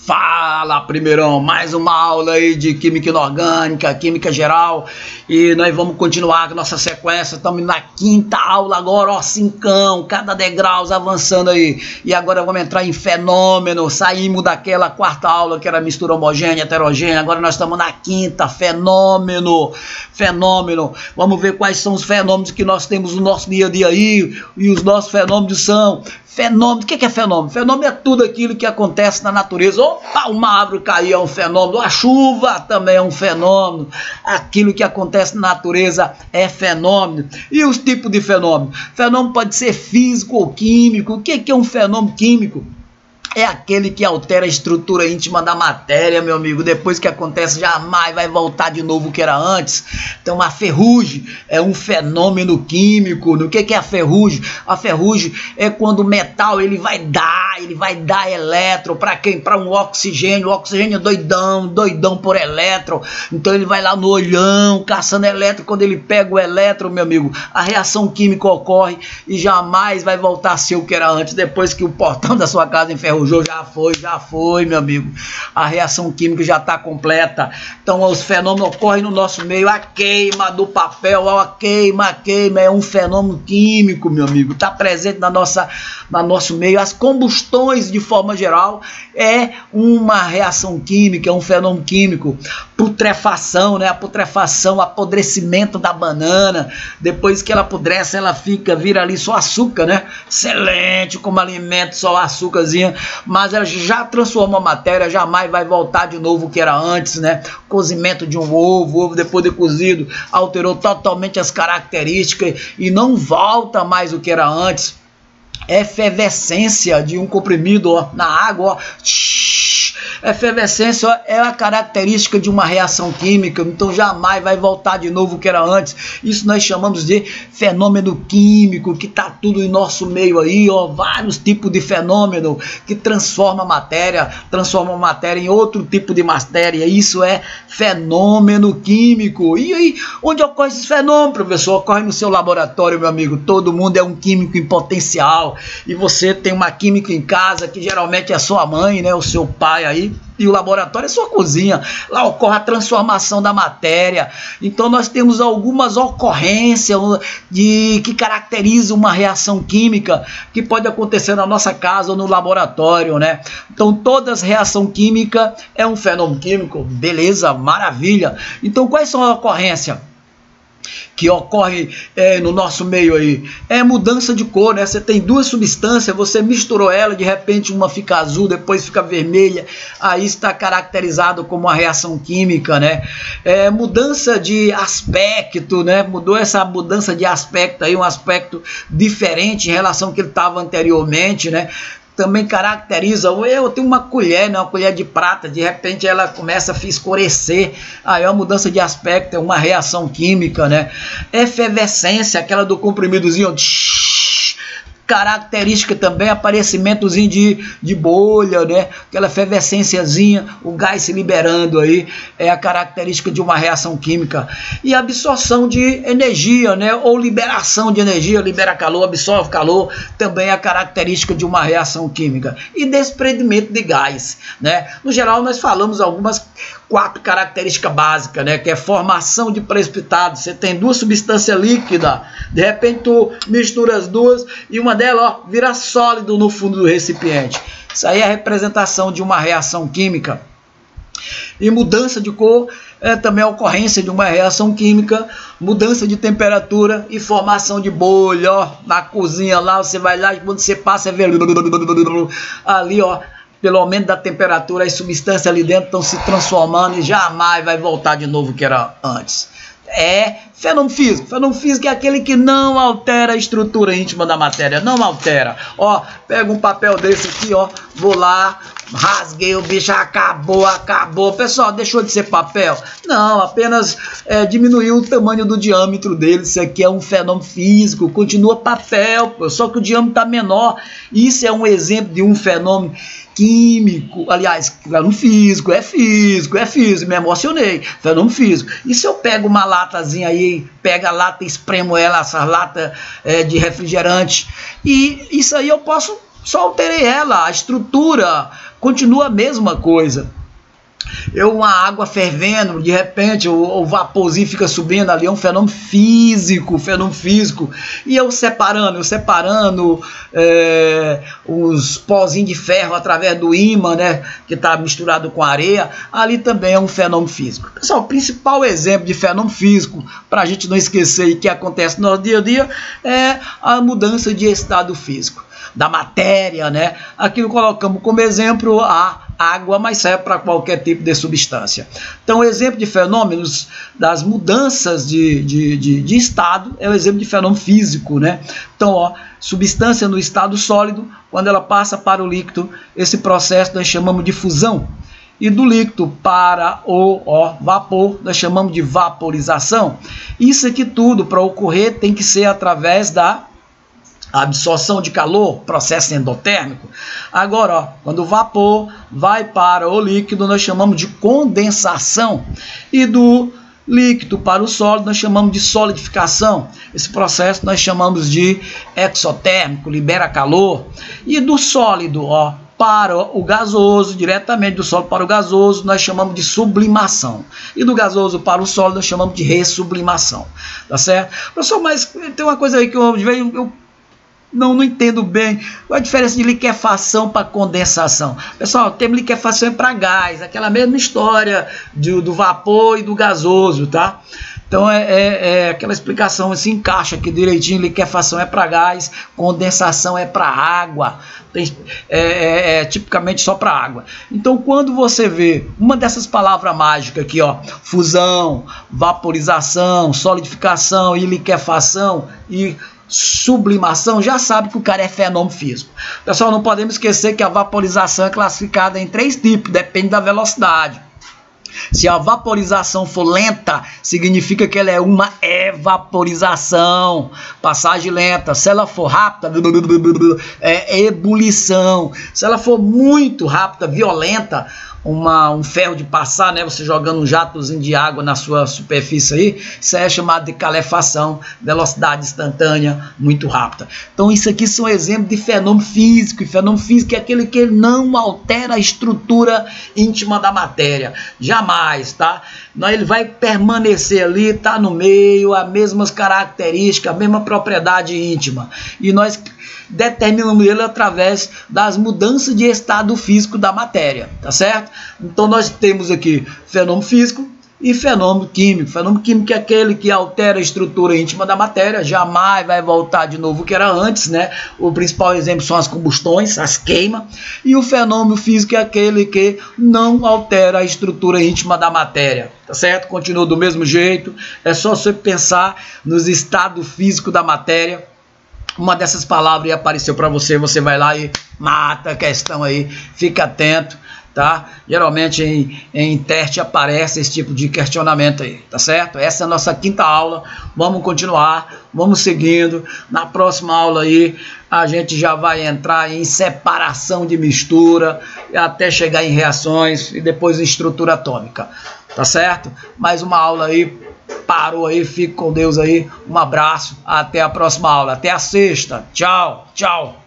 Fala, primeirão, mais uma aula aí de química inorgânica, química geral, e nós vamos continuar com nossa sequência. Estamos na quinta aula agora, ó, cincão, cada degrau avançando aí, e agora vamos entrar em fenômeno. Saímos daquela quarta aula que era mistura homogênea, heterogênea, agora nós estamos na quinta, fenômeno, vamos ver quais são os fenômenos que nós temos no nosso dia a dia aí, e os nossos fenômenos são... Fenômeno, o que é fenômeno? Fenômeno é tudo aquilo que acontece na natureza. Opa, uma árvore cair é um fenômeno, a chuva também é um fenômeno. Aquilo que acontece na natureza é fenômeno. E os tipos de fenômeno? Fenômeno pode ser físico ou químico. O que é um fenômeno químico? É aquele que altera a estrutura íntima da matéria, meu amigo. Depois que acontece, jamais vai voltar de novo o que era antes. Então, a ferrugem é um fenômeno químico. O que é a ferrugem? A ferrugem é quando o metal ele vai dar elétron para quem? Para um oxigênio. O oxigênio é doidão por elétron. Então, ele vai lá no olhão, caçando elétron. Quando ele pega o elétron, meu amigo, a reação química ocorre e jamais vai voltar a ser o que era antes. Depois que o portão da sua casa enferrujou, já foi, meu amigo. A reação química já está completa. Então, os fenômenos ocorrem no nosso meio. A queima do papel, a queima, é um fenômeno químico, meu amigo. Está presente no nosso meio. As combustões, de forma geral, é uma reação química, é um fenômeno químico. Putrefação, né? A putrefação, o apodrecimento da banana. Depois que ela apodrece, ela vira ali só açúcar, né? Excelente como alimento, só açúcarzinho. Mas ela já transformou a matéria, jamais vai voltar de novo o que era antes, né? Cozimento de um ovo, o ovo depois de cozido alterou totalmente as características e não volta mais o que era antes. Efervescência de um comprimido, ó, na água, ó. Efervescência é a característica de uma reação química, então jamais vai voltar de novo o que era antes. Isso nós chamamos de fenômeno químico, que está tudo em nosso meio aí, ó, vários tipos de fenômeno que transforma a matéria em outro tipo de matéria. Isso é fenômeno químico. E aí, onde ocorre esses fenômenos, professor? Ocorre no seu laboratório, meu amigo. Todo mundo é um químico em potencial, e você tem uma química em casa, que geralmente é a sua mãe, né, o seu pai aí, e o laboratório é sua cozinha. Lá ocorre a transformação da matéria. Então nós temos algumas ocorrências que caracterizam uma reação química que pode acontecer na nossa casa ou no laboratório, né? Então todas reação química é um fenômeno químico, beleza, maravilha. Então quais são as ocorrências que ocorre no nosso meio aí? É mudança de cor, né? Você tem duas substâncias, você misturou ela, de repente uma fica azul, depois fica vermelha, aí está caracterizado como uma reação química, né? Mudança de aspecto, né? Mudou essa mudança de aspecto aí, um aspecto diferente em relação ao que ele estava anteriormente, né? Também caracteriza, eu tenho uma colher, né, uma colher de prata, de repente ela começa a escurecer, aí é uma mudança de aspecto, é uma reação química, né? Efervescência, aquela do comprimidozinho, característica também, aparecimentozinho de bolha, né? Aquela efervescênciazinha, o gás se liberando aí, é a característica de uma reação química. E absorção de energia, né? Ou liberação de energia, libera calor, absorve calor, também é a característica de uma reação química. E desprendimento de gás, né? No geral, nós falamos algumas 4 características básicas, né? Que é formação de precipitado. Você tem duas substâncias líquidas, de repente tu mistura as duas e uma delas, ó, vira sólido no fundo do recipiente. Isso aí é a representação de uma reação química. E mudança de cor é também a ocorrência de uma reação química, mudança de temperatura e formação de bolha, ó, na cozinha lá, você vai lá e quando você passa, vê ali, ó, pelo aumento da temperatura, as substâncias ali dentro estão se transformando e jamais vai voltar de novo o que era antes. É fenômeno físico. Fenômeno físico é aquele que não altera a estrutura íntima da matéria, não altera. Ó, pega um papel desse aqui, ó, vou lá, rasguei o bicho, acabou. Pessoal, deixou de ser papel? Não, apenas diminuiu o tamanho do diâmetro dele. Isso aqui é um fenômeno físico, continua papel, só que o diâmetro está menor. Isso é um exemplo de um fenômeno químico, aliás, fenômeno físico, é físico, me emocionei, fenômeno físico. E se eu pego uma latazinha aí, pego a lata e espremo ela, essa lata de refrigerante, e isso aí eu posso só alterei ela, a estrutura continua a mesma coisa. Uma água fervendo, de repente o vaporzinho fica subindo ali, é um fenômeno físico, e eu separando os pozinhos de ferro através do ímã, né, que está misturado com areia, ali também é um fenômeno físico. Pessoal, o principal exemplo de fenômeno físico, para a gente não esquecer e que acontece no nosso dia a dia, é a mudança de estado físico da matéria, né? Aqui colocamos como exemplo a água, mas serve para qualquer tipo de substância. Então, o exemplo de fenômenos das mudanças de estado é o exemplo de fenômeno físico, né? Então, ó, substância no estado sólido, quando ela passa para o líquido, esse processo nós chamamos de fusão. E do líquido para o vapor, nós chamamos de vaporização. Isso aqui tudo, para ocorrer, tem que ser através da absorção de calor, processo endotérmico. Agora, ó, quando o vapor vai para o líquido, nós chamamos de condensação. E do líquido para o sólido, nós chamamos de solidificação. Esse processo nós chamamos de exotérmico, libera calor. E do sólido, ó, para o gasoso, diretamente do sólido para o gasoso, nós chamamos de sublimação. E do gasoso para o sólido, nós chamamos de ressublimação. Tá certo? Professor, mas tem uma coisa aí que eu não entendo bem. Qual a diferença de liquefação para condensação? Pessoal, o termo liquefação é para gás, aquela mesma história do vapor e do gasoso, tá? Então, aquela explicação se encaixa aqui direitinho. Liquefação é para gás, condensação é para água. Tipicamente só para água. Então, quando você vê uma dessas palavras mágicas aqui, ó, fusão, vaporização, solidificação e liquefação e sublimação, já sabe que o cara é fenômeno físico. Pessoal, não podemos esquecer que a vaporização é classificada em 3 tipos, depende da velocidade. Se a vaporização for lenta, significa que ela é uma evaporização, passagem lenta. Se ela for rápida, é ebulição. Se ela for muito rápida, violenta, um ferro de passar, né, você jogando um jatozinho de água na sua superfície aí, isso é chamado de calefação, velocidade instantânea muito rápida. Então isso aqui são exemplos de fenômeno físico, e fenômeno físico é aquele que não altera a estrutura íntima da matéria, jamais, tá? Ele vai permanecer ali, tá no meio, as mesmas características, a mesma propriedade íntima, e nós determinamos ele através das mudanças de estado físico da matéria, tá certo? Então nós temos aqui fenômeno físico e fenômeno químico. Fenômeno químico é aquele que altera a estrutura íntima da matéria, jamais vai voltar de novo o que era antes, né? O principal exemplo são as combustões, as queimas, e o fenômeno físico é aquele que não altera a estrutura íntima da matéria, tá certo? Continua do mesmo jeito, é só você pensar nos estados físicos da matéria. Uma dessas palavras apareceu para você, você vai lá e mata a questão aí, fica atento, tá? Geralmente em teste aparece esse tipo de questionamento aí, tá certo? Essa é a nossa 5ª aula, vamos continuar, vamos seguindo. Na próxima aula aí a gente já vai entrar em separação de mistura, até chegar em reações e depois em estrutura atômica, tá certo? Mais uma aula aí. Parou aí, fique com Deus aí, um abraço, até a próxima aula, até a sexta, tchau, tchau.